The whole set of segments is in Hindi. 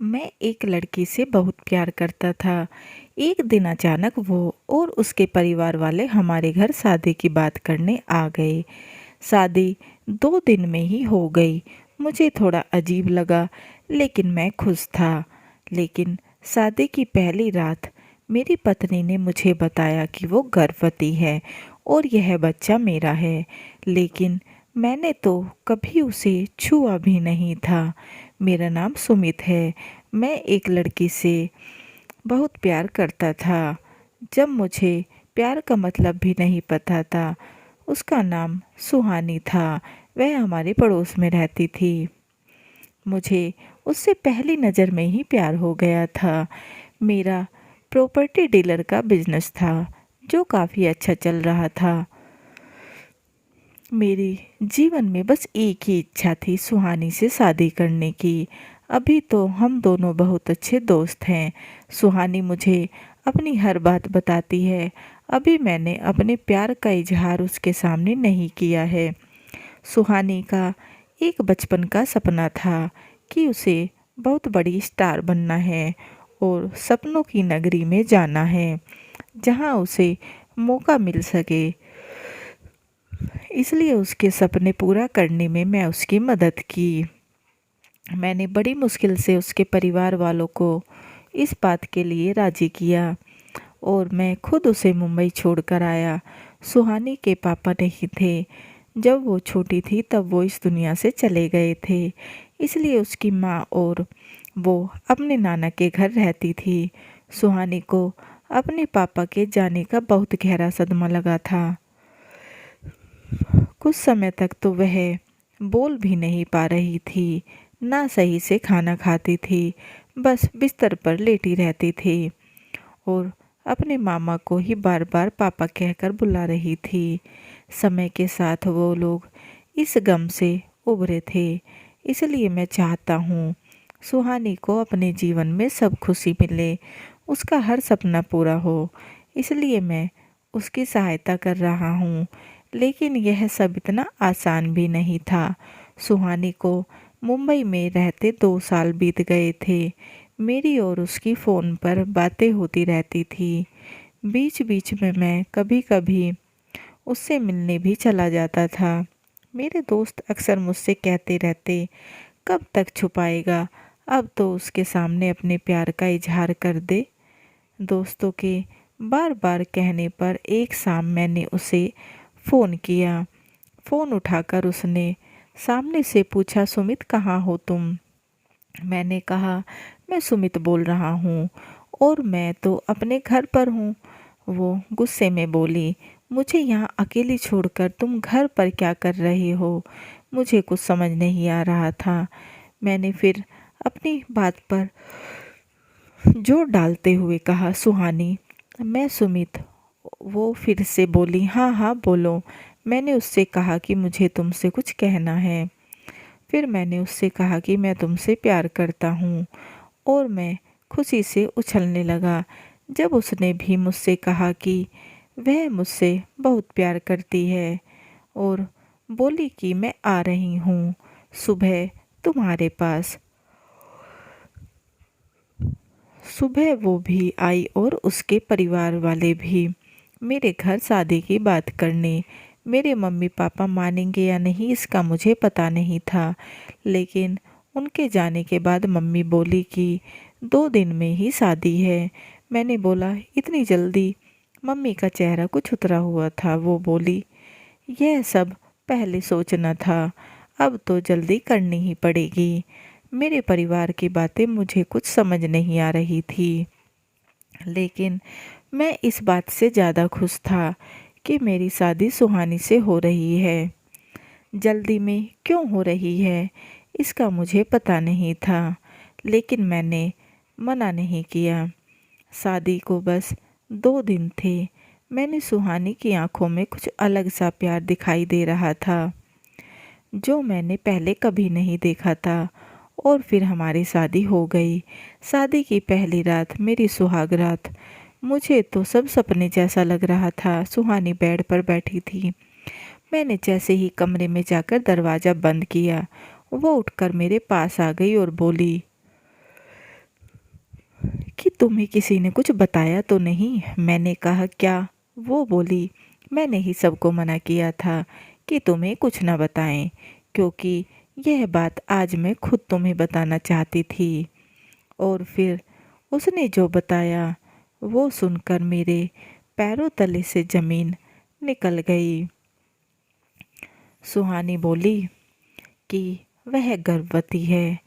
मैं एक लड़की से बहुत प्यार करता था। एक दिन अचानक वो और उसके परिवार वाले हमारे घर शादी की बात करने आ गए। शादी 2 दिन में ही हो गई। मुझे थोड़ा अजीब लगा, लेकिन मैं खुश था। लेकिन शादी की पहली रात मेरी पत्नी ने मुझे बताया कि वो गर्भवती है और यह बच्चा मेरा है। लेकिन मैंने तो कभी उसे छुआ भी नहीं था। मेरा नाम सुमित है। मैं एक लड़की से बहुत प्यार करता था। जब मुझे प्यार का मतलब भी नहीं पता था। उसका नाम सुहानी था। वह हमारे पड़ोस में रहती थी। मुझे उससे पहली नज़र में ही प्यार हो गया था। मेरा प्रॉपर्टी डीलर का बिजनेस था, जो काफ़ी अच्छा चल रहा था। मेरी जीवन में बस एक ही इच्छा थी, सुहानी से शादी करने की। अभी तो हम दोनों बहुत अच्छे दोस्त हैं। सुहानी मुझे अपनी हर बात बताती है। अभी मैंने अपने प्यार का इजहार उसके सामने नहीं किया है। सुहानी का एक बचपन का सपना था कि उसे बहुत बड़ी स्टार बनना है और सपनों की नगरी में जाना है, जहां उसे मौका मिल सके। इसलिए उसके सपने पूरा करने में मैं उसकी मदद की। मैंने बड़ी मुश्किल से उसके परिवार वालों को इस बात के लिए राजी किया और मैं खुद उसे मुंबई छोड़कर आया। सुहानी के पापा नहीं थे। जब वो छोटी थी तब वो इस दुनिया से चले गए थे। इसलिए उसकी माँ और वो अपने नाना के घर रहती थी। सुहानी को अपने पापा के जाने का बहुत गहरा सदमा लगा था। कुछ समय तक तो वह बोल भी नहीं पा रही थी, ना सही से खाना खाती थी, बस बिस्तर पर लेटी रहती थी और अपने मामा को ही बार बार पापा कहकर बुला रही थी। समय के साथ वो लोग इस गम से उभरे थे। इसलिए मैं चाहता हूँ सुहानी को अपने जीवन में सब खुशी मिले, उसका हर सपना पूरा हो। इसलिए मैं उसकी सहायता कर रहा हूँ। लेकिन यह सब इतना आसान भी नहीं था। सुहानी को मुंबई में रहते 2 साल बीत गए थे। मेरी और उसकी फ़ोन पर बातें होती रहती थी। बीच बीच में मैं कभी कभी उससे मिलने भी चला जाता था। मेरे दोस्त अक्सर मुझसे कहते रहते, कब तक छुपाएगा, अब तो उसके सामने अपने प्यार का इजहार कर दे। दोस्तों के बार बार कहने पर एक शाम मैंने उसे फ़ोन किया। फ़ोन उठाकर उसने सामने से पूछा, सुमित कहाँ हो तुम? मैंने कहा, मैं सुमित बोल रहा हूँ और मैं तो अपने घर पर हूँ। वो गुस्से में बोली, मुझे यहाँ अकेली छोड़कर तुम घर पर क्या कर रहे हो? मुझे कुछ समझ नहीं आ रहा था। मैंने फिर अपनी बात पर जोर डालते हुए कहा, सुहानी, मैं सुमित। वो फिर से बोली, हाँ हाँ बोलो। मैंने उससे कहा कि मुझे तुमसे कुछ कहना है। फिर मैंने उससे कहा कि मैं तुमसे प्यार करता हूँ और मैं खुशी से उछलने लगा जब उसने भी मुझसे कहा कि वह मुझसे बहुत प्यार करती है और बोली कि मैं आ रही हूँ सुबह तुम्हारे पास। सुबह वो भी आई और उसके परिवार वाले भी मेरे घर शादी की बात करने। मेरे मम्मी पापा मानेंगे या नहीं इसका मुझे पता नहीं था, लेकिन उनके जाने के बाद मम्मी बोली कि 2 दिन में ही शादी है। मैंने बोला, इतनी जल्दी? मम्मी का चेहरा कुछ उतरा हुआ था। वो बोली, यह सब पहले सोचना था, अब तो जल्दी करनी ही पड़ेगी। मेरे परिवार की बातें मुझे कुछ समझ नहीं आ रही थी, लेकिन मैं इस बात से ज़्यादा खुश था कि मेरी शादी सुहानी से हो रही है। जल्दी में क्यों हो रही है इसका मुझे पता नहीं था, लेकिन मैंने मना नहीं किया। शादी को बस 2 दिन थे। मैंने सुहानी की आंखों में कुछ अलग सा प्यार दिखाई दे रहा था, जो मैंने पहले कभी नहीं देखा था। और फिर हमारी शादी हो गई। शादी की पहली रात मेरी सुहाग रात। मुझे तो सब सपने जैसा लग रहा था। सुहानी बेड पर बैठी थी। मैंने जैसे ही कमरे में जाकर दरवाज़ा बंद किया, वो उठकर मेरे पास आ गई और बोली, कि तुम्हें किसी ने कुछ बताया तो नहीं? मैंने कहा क्या? वो बोली, मैंने ही सबको मना किया था कि तुम्हें कुछ ना बताएं, क्योंकि यह बात आज मैं खुद तुम्हें बताना चाहती थी। और फिर उसने जो बताया वो सुनकर मेरे पैरों तले से ज़मीन निकल गई। सुहानी बोली कि वह गर्भवती है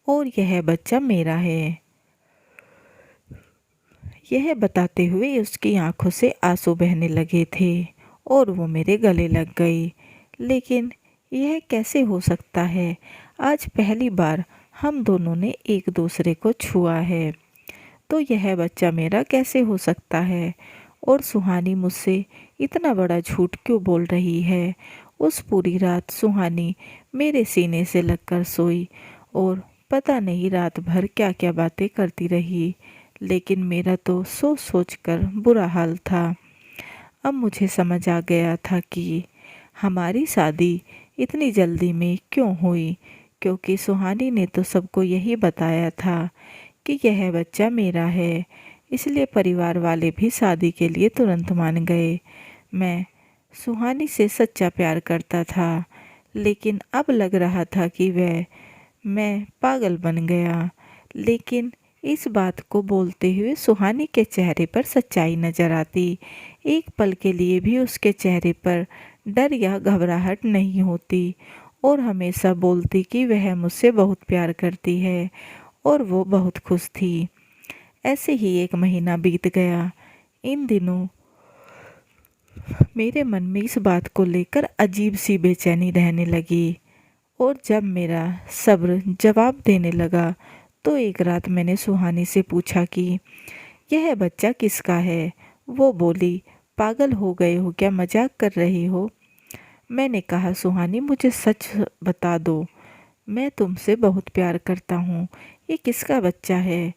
और यह बच्चा मेरा है। यह बताते हुए उसकी आंखों से आंसू बहने लगे थे और वो मेरे गले लग गई। लेकिन यह कैसे हो सकता है? आज पहली बार हम दोनों ने एक दूसरे को छुआ है, तो यह बच्चा मेरा कैसे हो सकता है? और सुहानी मुझसे इतना बड़ा झूठ क्यों बोल रही है? उस पूरी रात सुहानी मेरे सीने से लगकर सोई और पता नहीं रात भर क्या क्या बातें करती रही। लेकिन मेरा तो सोच सोच कर बुरा हाल था। अब मुझे समझ आ गया था कि हमारी शादी इतनी जल्दी में क्यों हुई, क्योंकि सुहानी ने तो सबको यही बताया था कि यह बच्चा मेरा है। इसलिए परिवार वाले भी शादी के लिए तुरंत मान गए। मैं सुहानी से सच्चा प्यार करता था, लेकिन अब लग रहा था कि मैं पागल बन गया। लेकिन इस बात को बोलते हुए सुहानी के चेहरे पर सच्चाई नजर आती। एक पल के लिए भी उसके चेहरे पर डर या घबराहट नहीं होती और हमेशा बोलती कि वह मुझसे बहुत प्यार करती है और वो बहुत खुश थी। ऐसे ही 1 महीना बीत गया। इन दिनों मेरे मन में इस बात को लेकर अजीब सी बेचैनी रहने लगी और जब मेरा सब्र जवाब देने लगा तो एक रात मैंने सुहानी से पूछा कि यह बच्चा किसका है? वो बोली, पागल हो गए हो क्या? मजाक कर रही हो? मैंने कहा, सुहानी मुझे सच बता दो, मैं तुमसे बहुत प्यार करता हूँ। ये किसका बच्चा है?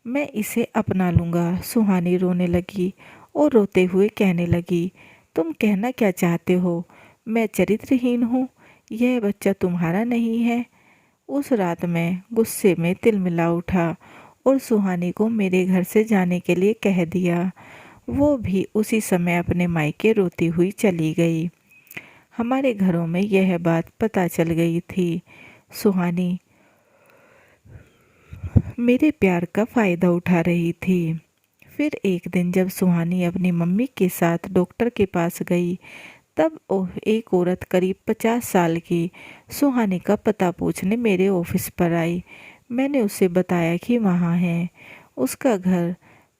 मैं इसे अपना लूँगा। सुहानी रोने लगी और रोते हुए कहने लगी, तुम कहना क्या चाहते हो? मैं चरित्रहीन हूँ? यह बच्चा तुम्हारा नहीं है? उस रात मैं गुस्से में तिलमिला उठा और सुहानी को मेरे घर से जाने के लिए कह दिया। वो भी उसी समय अपने मायके रोती हुई चली गई। हमारे घरों में यह बात पता चल गई थी। सुहानी मेरे प्यार का फ़ायदा उठा रही थी। फिर एक दिन जब सुहानी अपनी मम्मी के साथ डॉक्टर के पास गई, तब एक औरत करीब 50 साल की सुहानी का पता पूछने मेरे ऑफिस पर आई। मैंने उसे बताया कि वहाँ है उसका घर,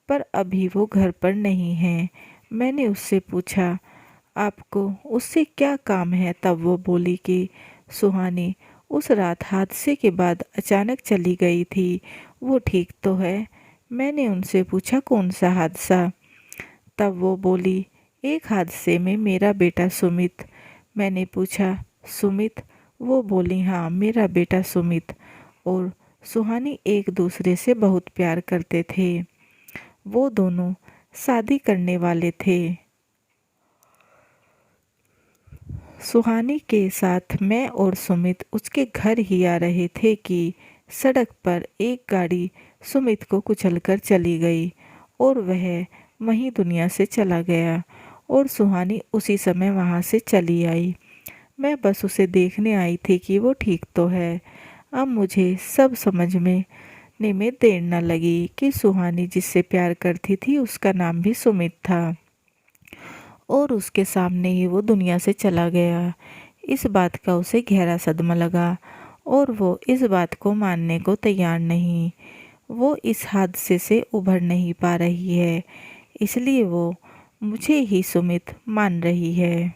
पर अभी वो घर पर नहीं है। मैंने उससे पूछा, आपको उससे क्या काम है? तब वो बोली कि सुहानी उस रात हादसे के बाद अचानक चली गई थी, वो ठीक तो है? मैंने उनसे पूछा, कौन सा हादसा? तब वो बोली, एक हादसे में मेरा बेटा सुमित। मैंने पूछा, सुमित? वो बोली, हाँ, मेरा बेटा सुमित और सुहानी एक दूसरे से बहुत प्यार करते थे। वो दोनों शादी करने वाले थे। सुहानी के साथ मैं और सुमित उसके घर ही आ रहे थे कि सड़क पर एक गाड़ी सुमित को कुचलकर चली गई और वह वहीं दुनिया से चला गया और सुहानी उसी समय वहां से चली आई। मैं बस उसे देखने आई थी कि वो ठीक तो है। अब मुझे सब समझने में देर न लगी कि सुहानी जिससे प्यार करती थी उसका नाम भी सुमित था और उसके सामने ही वो दुनिया से चला गया। इस बात का उसे गहरा सदमा लगा और वो इस बात को मानने को तैयार नहीं। वो इस हादसे से उभर नहीं पा रही है, इसलिए वो मुझे ही सुमित मान रही है।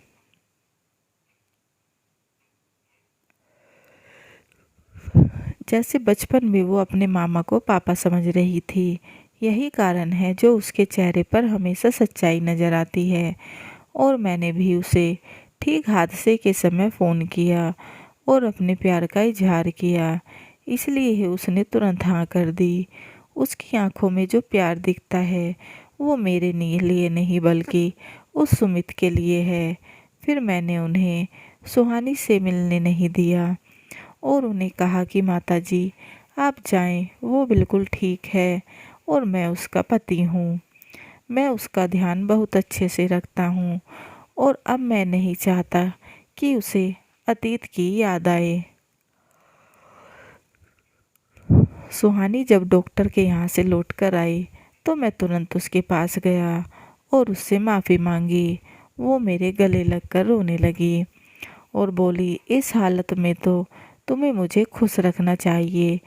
जैसे बचपन में वो अपने मामा को पापा समझ रही थी। यही कारण है जो उसके चेहरे पर हमेशा सच्चाई नजर आती है। और मैंने भी उसे ठीक हादसे के समय फ़ोन किया और अपने प्यार का इजहार किया, इसलिए ही उसने तुरंत हाँ कर दी। उसकी आंखों में जो प्यार दिखता है वो मेरे लिए नहीं बल्कि उस सुमित के लिए है। फिर मैंने उन्हें सुहानी से मिलने नहीं दिया और उन्हें कहा कि माताजी आप जाएं, वो बिल्कुल ठीक है और मैं उसका पति हूँ। मैं उसका ध्यान बहुत अच्छे से रखता हूँ और अब मैं नहीं चाहता कि उसे अतीत की याद आए। सुहानी जब डॉक्टर के यहाँ से लौट कर आई तो मैं तुरंत उसके पास गया और उससे माफ़ी मांगी। वो मेरे गले लगकर रोने लगी और बोली, इस हालत में तो तुम्हें मुझे खुश रखना चाहिए।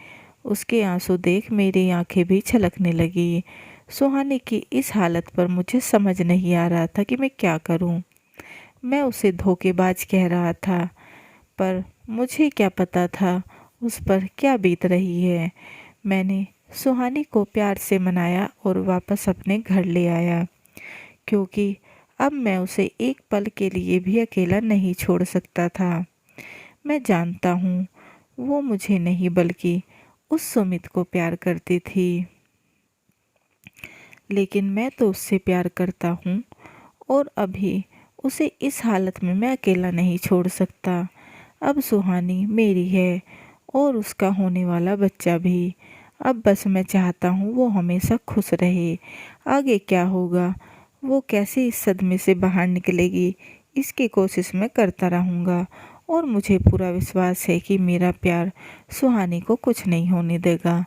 उसके आंसू देख मेरी आंखें भी छलकने लगी। सुहानी की इस हालत पर मुझे समझ नहीं आ रहा था कि मैं क्या करूं। मैं उसे धोखेबाज कह रहा था, पर मुझे क्या पता था उस पर क्या बीत रही है। मैंने सुहानी को प्यार से मनाया और वापस अपने घर ले आया, क्योंकि अब मैं उसे एक पल के लिए भी अकेला नहीं छोड़ सकता था। मैं जानता हूँ वो मुझे नहीं बल्कि उस सुमित को प्यार करती थी, लेकिन मैं तो उससे प्यार करता हूँ और अभी उसे इस हालत में मैं अकेला नहीं छोड़ सकता। अब सुहानी मेरी है और उसका होने वाला बच्चा भी। अब बस मैं चाहता हूँ वो हमेशा खुश रहे। आगे क्या होगा, वो कैसे इस सदमे से बाहर निकलेगी, इसकी कोशिश मैं करता रहूँगा और मुझे पूरा विश्वास है कि मेरा प्यार सुहानी को कुछ नहीं होने देगा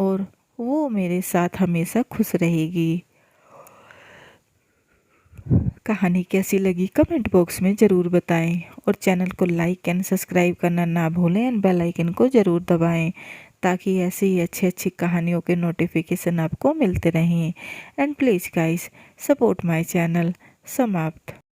और वो मेरे साथ हमेशा खुश रहेगी। कहानी कैसी लगी कमेंट बॉक्स में ज़रूर बताएं और चैनल को लाइक एंड सब्सक्राइब करना ना भूलें एंड बेल आइकन को ज़रूर दबाएं, ताकि ऐसे ही अच्छी अच्छी कहानियों के नोटिफिकेशन आपको मिलते रहें। And please guys, support my channel. समाप्त।